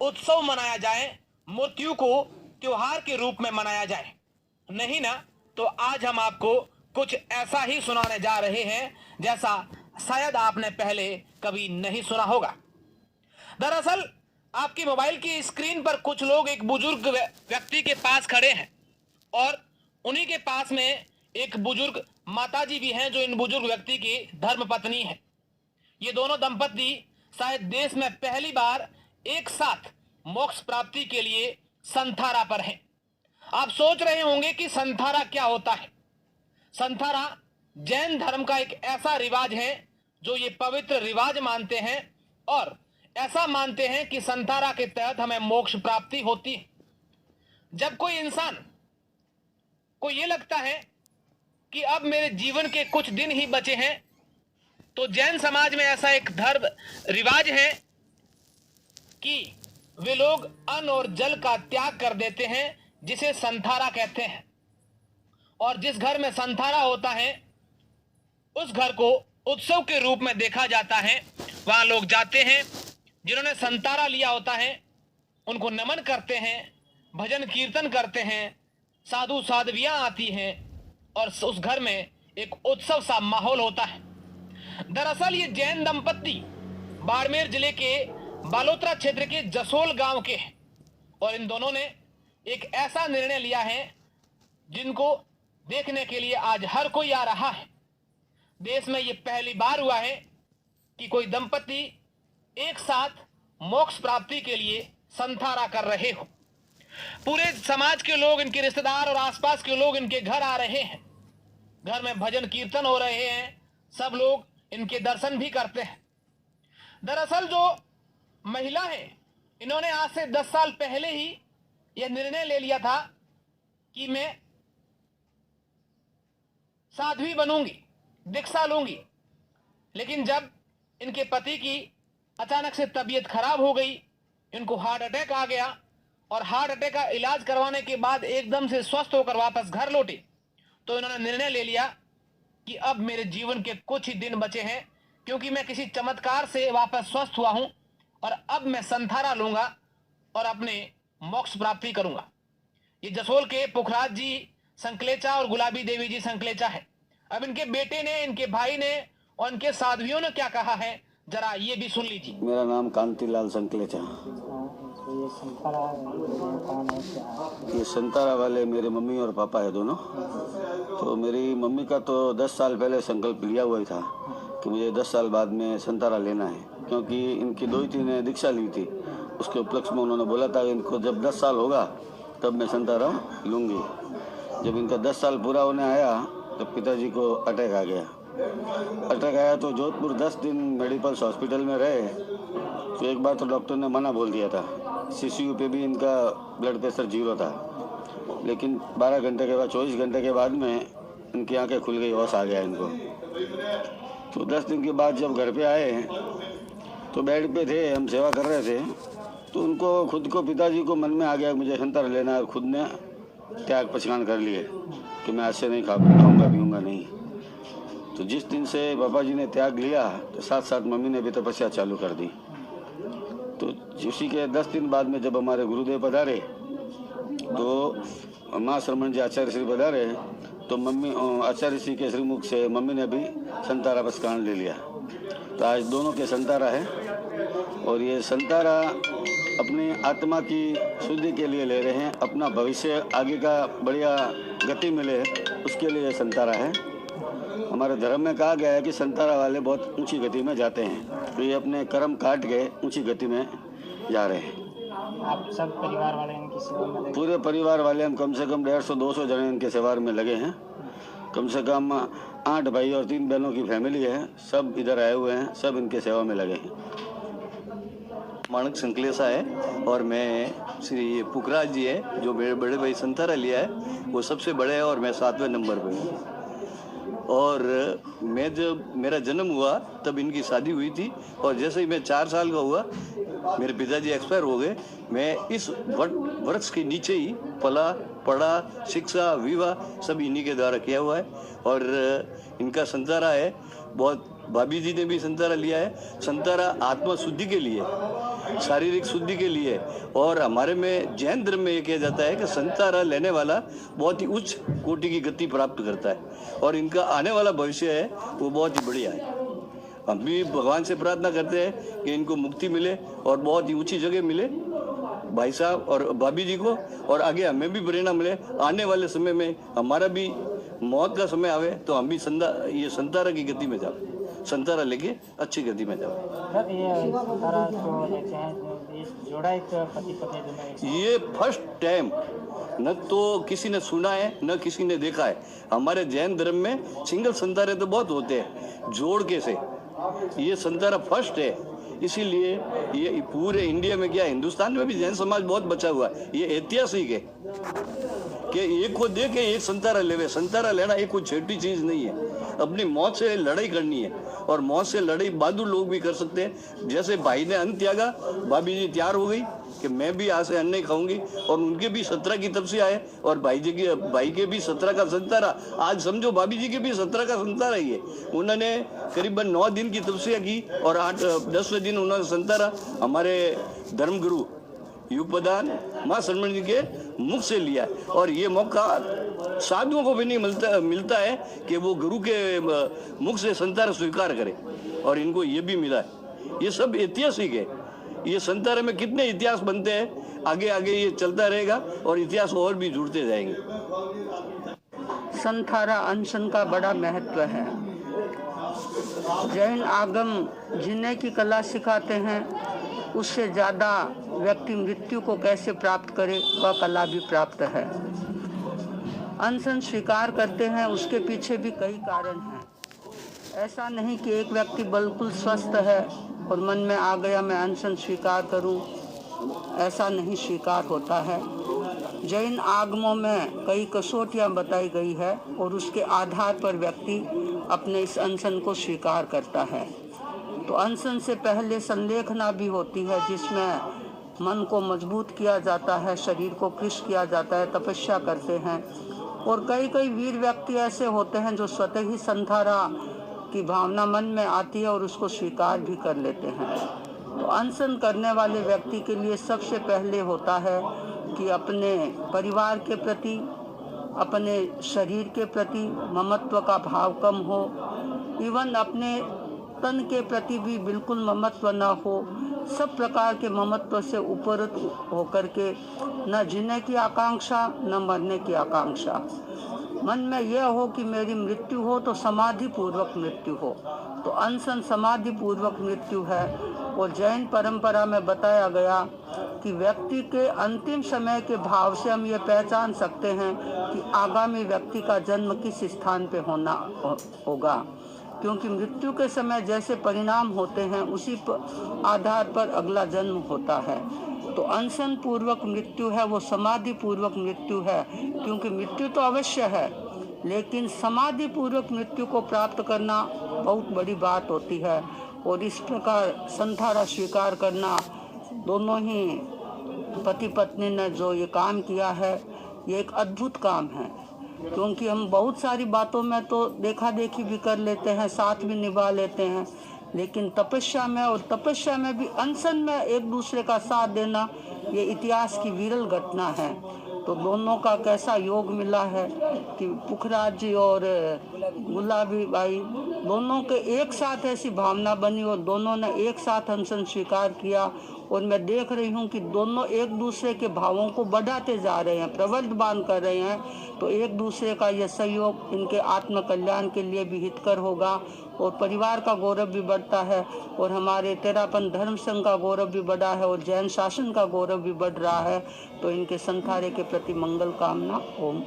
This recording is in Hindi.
उत्सव मनाया जाए, मृत्यु को त्योहार के रूप में मनाया जाए। नहीं ना, तो आज हम आपको कुछ ऐसा ही सुनाने जा रहे हैं जैसा शायद आपने पहले कभी नहीं सुना होगा। दरअसल आपकी मोबाइल की स्क्रीन पर कुछ लोग एक बुजुर्ग व्यक्ति के पास खड़े हैं और उन्हीं के पास में एक बुजुर्ग माताजी भी हैं जो इन बुजुर्ग व्यक्ति की धर्मपत्नी है। ये दोनों दंपति शायद देश में पहली बार एक साथ मोक्ष प्राप्ति के लिए संथारा पर हैं। आप सोच रहे होंगे कि संथारा क्या होता है। संथारा जैन धर्म का एक ऐसा रिवाज है जो ये पवित्र रिवाज मानते हैं और ऐसा मानते हैं कि संथारा के तहत हमें मोक्ष प्राप्ति होती है। जब कोई इंसान को ये लगता है कि अब मेरे जीवन के कुछ दिन ही बचे हैं, तो जैन समाज में ऐसा एक धर्म रिवाज है कि वे लोग अन्न और जल का त्याग कर देते हैं, जिसे संथारा कहते हैं। और जिस घर में संथारा होता है उस घर को उत्सव के रूप में देखा जाता है। वहां लोग जाते हैं, जिन्होंने संथारा लिया होता है उनको नमन करते हैं, भजन कीर्तन करते हैं, साधु साध्वियां आती हैं और उस घर में एक उत्सव सा माहौल होता है। दरअसल ये जैन दंपति बाड़मेर जिले के बालोतरा क्षेत्र के जसोल गांव के हैं और इन दोनों ने एक ऐसा निर्णय लिया है जिनको देखने के लिए आज हर कोई आ रहा है। देश में ये पहली बार हुआ है कि कोई दंपति एक साथ मोक्ष प्राप्ति के लिए संथारा कर रहे हो। पूरे समाज के लोग, इनके रिश्तेदार और आसपास के लोग इनके घर आ रहे हैं। घर में भजन कीर्तन हो रहे हैं, सब लोग इनके दर्शन भी करते हैं। दरअसल जो महिला है, इन्होंने आज से 10 साल पहले ही यह निर्णय ले लिया था कि मैं साध्वी बनूंगी, दीक्षा लूंगी। लेकिन जब इनके पति की अचानक से तबीयत खराब हो गई, इनको हार्ट अटैक आ गया और हार्ट अटैक का इलाज करवाने के बाद एकदम से स्वस्थ होकर वापस घर लौटे, तो इन्होंने निर्णय ले लिया कि अब मेरे जीवन के कुछ ही दिन बचे हैं, क्योंकि मैं किसी चमत्कार से वापस स्वस्थ हुआ हूं और अब मैं संथारा लूंगा और अपने मोक्ष प्राप्ति करूंगा। ये जसोल के पुखराज जी संकलेचा और गुलाबी देवी जी संकलेचा है। अब इनके बेटे ने, इनके भाई ने और इनके साध्वियों ने क्या कहा है, जरा ये भी सुन लीजिए। मेरा नाम कांतिलाल संकलेचा। ये संतारा वाले मेरे मम्मी और पापा है दोनों। तो मेरी मम्मी का तो 10 साल पहले संकल्प लिया हुआ ही था कि मुझे 10 साल बाद में संतारा लेना है, क्योंकि इनकी 2 ने दीक्षा ली थी। उसके उपलक्ष्य में उन्होंने बोला था कि इनको जब 10 साल होगा तब मैं संतारा लूँगी। जब इनका 10 साल पूरा होने आया तब पिताजी को अटैक आ गया। अटैक आया तो जोधपुर 10 दिन मेडिकल्स हॉस्पिटल में रहे। तो एक बार तो डॉक्टर ने मना बोल दिया था, सीसीयू पे भी इनका ब्लड प्रेशर 0 था। लेकिन 12 घंटे के बाद, 24 घंटे के बाद में इनकी आंखें खुल गई, होश आ गया इनको। तो 10 दिन के बाद जब घर पे आए तो बेड पे थे, हम सेवा कर रहे थे, तो उनको खुद को, पिताजी को मन में आ गया मुझे संतारा लेना है। खुद ने त्याग पहचान कर लिए कि मैं आज से नहीं खाऊंगा पीऊँगा नहीं। तो जिस दिन से पापा जी ने त्याग लिया तो साथ साथ मम्मी ने भी तपस्या चालू कर दी। तो उसी के 10 दिन बाद में जब हमारे गुरुदेव पधारे तो माँ श्रमण जी आचार्य श्री पधारे, तो मम्मी आचार्य श्री के श्रीमुख से मम्मी ने भी संतारा पहचान ले लिया। तो आज दोनों के संतारा है और ये संतारा अपनी आत्मा की शुद्धि के लिए ले रहे हैं, अपना भविष्य आगे का बढ़िया गति मिले उसके लिए संतारा है। हमारे धर्म में कहा गया है कि संतारा वाले बहुत ऊंची गति में जाते हैं, तो ये अपने कर्म काट के ऊंची गति में जा रहे हैं। आप सब परिवार वाले इनकी सेवा में लगे? पूरे परिवार वाले हम कम से कम 150-200 जने इनके सेवा में लगे हैं। कम से कम 8 भाई और 3 बहनों की फैमिली है, सब इधर आए हुए हैं, सब इनके सेवा में लगे हैं। माणक संकलेसा है और मैं श्री पुखराज जी है जो मेरे बड़े भाई संतारा लिया है, वो सबसे बड़े है और मैं 7वें नंबर पे हूँ। और मैं जब मेरा जन्म हुआ तब इनकी शादी हुई थी और जैसे ही मैं 4 साल का हुआ मेरे पिताजी एक्सपायर हो गए। मैं इस वृक्ष के नीचे ही पला पढ़ा, शिक्षा, विवाह सब इन्हीं के द्वारा किया हुआ है और इनका संतारा है। बहुत भाभी जी ने भी संतारा लिया है। संतारा आत्मा शुद्धि के लिए शारीरिक शुद्धि के लिए। और हमारे में जैन धर्म में ये किया जाता है कि संतारा लेने वाला बहुत ही उच्च कोटि की गति प्राप्त करता है और इनका आने वाला भविष्य है वो बहुत ही बढ़िया है। हम भी भगवान से प्रार्थना करते हैं कि इनको मुक्ति मिले और बहुत ही ऊंची जगह मिले भाई साहब और भाभी जी को, और आगे हमें भी प्रेरणा मिले। आने वाले समय में हमारा भी मौत का समय आवे तो हम भी ये संतारा की गति में जाओ, संतारा लेके अच्छी गति में जाओ। सर ये संतारा जो लेते हैं ये जोड़ा एक पति पत्नी दोनों एक साथ। ये फर्स्ट टाइम न तो किसी ने सुना है न किसी ने देखा है। हमारे जैन धर्म में सिंगल संतारे तो बहुत होते हैं, जोड़ के से ये संतारा फर्स्ट है। इसीलिए ये पूरे इंडिया में क्या हिंदुस्तान में भी जैन समाज बहुत बचा हुआ है। ये ऐतिहासिक है कि एक को दे के एक संतारा लेवे। संतारा लेना एक कोई छोटी चीज नहीं है, अपनी मौत से लड़ाई करनी है और मौत से लड़ाई बहादुर लोग भी कर सकते हैं। जैसे भाई ने अन्न त्यागा, भाभी जी तैयार हो गई कि मैं भी आज से अन्न नहीं खाऊंगी, और उनके भी 17 की तपस्या है और भाई के भी 17 का संतारा। आज समझो भाभी जी के भी 17 का संतारा ही है। उन्होंने करीबन 9 दिन की तपस्या की और 8-10वें दिन उन्होंने संतारा हमारे धर्मगुरु युगप्रधान माँ शरमण जी के मुख से लिया। और ये मौका साधुओं को भी नहीं मिलता है कि वो गुरु के मुख से संतारा स्वीकार करे, और इनको ये भी मिला है। ये सब ऐतिहासिक है। ये संतारा में कितने इतिहास बनते हैं, आगे आगे ये चलता रहेगा और इतिहास और भी जुड़ते जाएंगे। संतारा अनशन का बड़ा महत्व है। जैन आगम जीने की कला सिखाते हैं, उससे ज़्यादा व्यक्ति मृत्यु को कैसे प्राप्त करे वह कला भी प्राप्त है। अनशन स्वीकार करते हैं, उसके पीछे भी कई कारण हैं। ऐसा नहीं कि एक व्यक्ति बिल्कुल स्वस्थ है और मन में आ गया मैं अनशन स्वीकार करूं, ऐसा नहीं स्वीकार होता है। जैन आगमों में कई कसौटियां बताई गई है और उसके आधार पर व्यक्ति अपने इस अनशन को स्वीकार करता है। तो अनशन से पहले संलेखना भी होती है, जिसमें मन को मजबूत किया जाता है, शरीर को कृश किया जाता है, तपस्या करते हैं। और कई वीर व्यक्ति ऐसे होते हैं जो स्वतः ही संतारा की भावना मन में आती है और उसको स्वीकार भी कर लेते हैं। तो अनशन करने वाले व्यक्ति के लिए सबसे पहले होता है कि अपने परिवार के प्रति, अपने शरीर के प्रति ममत्व का भाव कम हो, इवन अपने तन के प्रति भी बिल्कुल ममत्व न हो। सब प्रकार के ममत्व से ऊपर होकर के न जीने की आकांक्षा न मरने की आकांक्षा। मन में यह हो कि मेरी मृत्यु हो तो समाधि पूर्वक मृत्यु हो। तो अनशन समाधि पूर्वक मृत्यु है। और जैन परंपरा में बताया गया कि व्यक्ति के अंतिम समय के भाव से हम ये पहचान सकते हैं कि आगामी व्यक्ति का जन्म किस स्थान पे होना होगा, क्योंकि मृत्यु के समय जैसे परिणाम होते हैं उसी आधार पर अगला जन्म होता है। तो अनशन पूर्वक मृत्यु है वो समाधि पूर्वक मृत्यु है, क्योंकि मृत्यु तो अवश्य है लेकिन समाधि पूर्वक मृत्यु को प्राप्त करना बहुत बड़ी बात होती है। और इस प्रकार संतारा स्वीकार करना, दोनों ही पति पत्नी ने जो ये काम किया है ये एक अद्भुत काम है। क्योंकि हम बहुत सारी बातों में तो देखा देखी भी कर लेते हैं, साथ भी निभा लेते हैं, लेकिन तपस्या में और तपस्या में भी अनशन में एक दूसरे का साथ देना ये इतिहास की विरल घटना है। तो दोनों का कैसा योग मिला है कि पुखराज जी और गुलाबी बाई दोनों के एक साथ ऐसी भावना बनी और दोनों ने एक साथ अनशन स्वीकार किया। और मैं देख रही हूँ कि दोनों एक दूसरे के भावों को बढ़ाते जा रहे हैं, प्रवर्धमान कर रहे हैं। तो एक दूसरे का यह सहयोग इनके आत्म कल्याण के लिए भी हितकर होगा और परिवार का गौरव भी बढ़ता है और हमारे तेरापन धर्म संघ का गौरव भी बढ़ा है और जैन शासन का गौरव भी बढ़ रहा है। तो इनके संतारे के प्रति मंगल कामना। ओम।